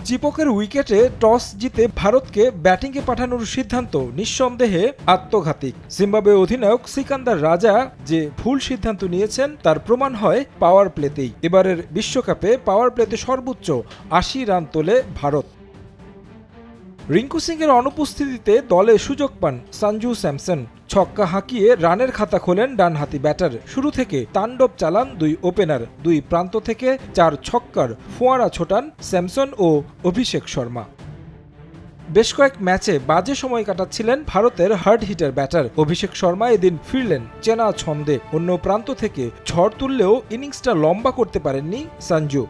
চিপকের উইকেটে টস জিতে ভারতকে ব্যাটিংয়ে পাঠানোর সিদ্ধান্ত নিঃসন্দেহে আত্মঘাতী। জিম্বাবুয়ে অধিনায়ক সিকান্দার রাজা যে ভুল সিদ্ধান্ত নিয়েছেন তার প্রমাণ হয় পাওয়ার প্লেতেই। এবারের বিশ্বকাপে পাওয়ার প্লেতে সর্বোচ্চ ৮০ রান তোলে ভারত। রিঙ্কু সিংয়ের অনুপস্থিতিতে দলে সুযোগ পান সঞ্জু স্যামসন। ছক্কা হাঁকিয়ে রানের খাতা খোলেন ডানহাতি ব্যাটার। শুরু থেকে তাণ্ডব চালান দুই ওপেনার। দুই প্রান্ত থেকে ৪ ছক্কার ফোয়ারা ছোটান স্যামসন ও অভিষেক শর্মা। বেশ কয়েক ম্যাচে বাজে সময় কাটাচ্ছিলেন ভারতের hard hitter batter Abhishek Sharma এদিন ফিরলেন চেনা ছন্দে। অন্য প্রান্ত থেকে ঝড় তুললেও ইনিংসটা লম্বা করতে পারেননি সঞ্জু।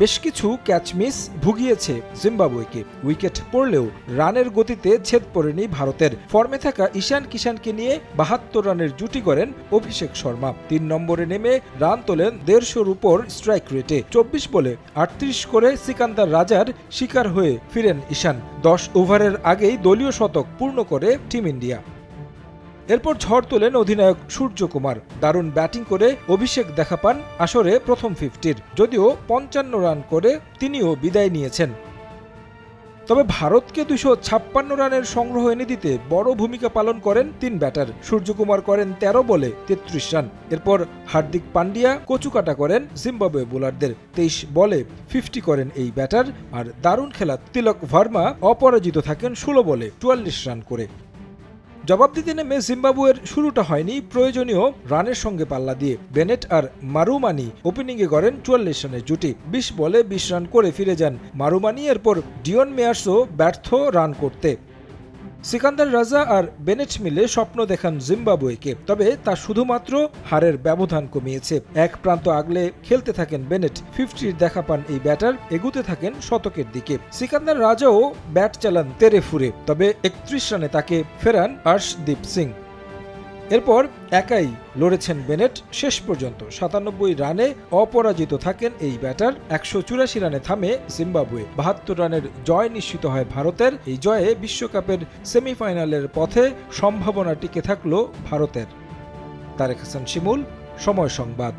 বেশ কিছু ক্যাচ মিস ভুগিয়েছে জিম্বাবুয়েকে। উইকেট পড়লেও রানের গতিতে ছেদ পড়েনি ভারতের। ফর্মে থাকা ঈশান কিষানকে নিয়ে ৭২ রানের জুটি গড়েন অভিষেক শর্মা। ৩ নম্বরে নেমে রান তোলেন ১৫০'র উপর স্ট্রাইক রেটে। ২৪ বলে ৩৮ করে সিকান্দার রাজার শিকার হয়ে ফিরেন ঈশান। ১০ ওভারের আগেই দলীয় শতক পূর্ণ করে টিম ইন্ডিয়া। এরপর ঝড় তোলেন অধিনায়ক সূর্যকুমার। দারুণ ব্যাটিং করে অভিষেক দেখা পান আসরে প্রথম 50-র। যদিও ৫৫ রান করে তিনিও বিদায় নিয়েছেন। তবে ভারতকে ২৫৬ রানের সংগ্রহ এনে দিতে বড় ভূমিকা পালন করেন ৩ ব্যাটার। সূর্যকুমার করেন ১৩ বলে ৩৩ রান। এরপর হার্দিক পান্ডিয়া কচুকাটা করেন জিম্বাবুয়ে বোলারদের। ২৩ বলে 50 করেন এই ব্যাটার। আর দারুণ খেলা তিলক ভার্মা অপরাজিত থাকেন ১৬ বলে ৪৪ রান করে। জবাব দিতে নেমে জিম্বাবুয়ের শুরুটা হয়নি প্রয়োজনীয় রানের সঙ্গে পাল্লা দিয়ে। বেনেট আর মারুমানি ওপেনিংয়ে গড়েন ৪৪ রানের জুটি। ২০ বলে ২০ রান করে ফিরে যান মারুমানি। এরপর ডিওন মেয়ার্সও ব্যর্থ রান করতে। সিকান্দার রাজা আর বেনেট মিলে স্বপ্ন দেখান জিম্বাবুয়েকে। তবে তা শুধুমাত্র হারের ব্যবধান কমিয়েছে। এক প্রান্ত আগলে খেলতে থাকেন বেনেট। 50-র দেখা পান এই ব্যাটার। এগুতে থাকেন শতকের দিকে। সিকান্দার রাজাও ব্যাট চালান তেরে ফুরে। তবে ৩১ রানে তাকে ফেরান আর্শদীপ সিং। এরপর একাই লড়েছেন বেনেট শেষ পর্যন্ত। ৯৭ রানে অপরাজিত থাকেন এই ব্যাটার। ১৮৪ রানে থামে জিম্বাবুয়ে। ৭২ রানের জয় নিশ্চিত হয় ভারতের। এই জয়ে বিশ্বকাপের সেমিফাইনালের পথে সম্ভাবনা টিকে থাকল ভারতের। তারেক হাসান শিমুল, সময় সংবাদ।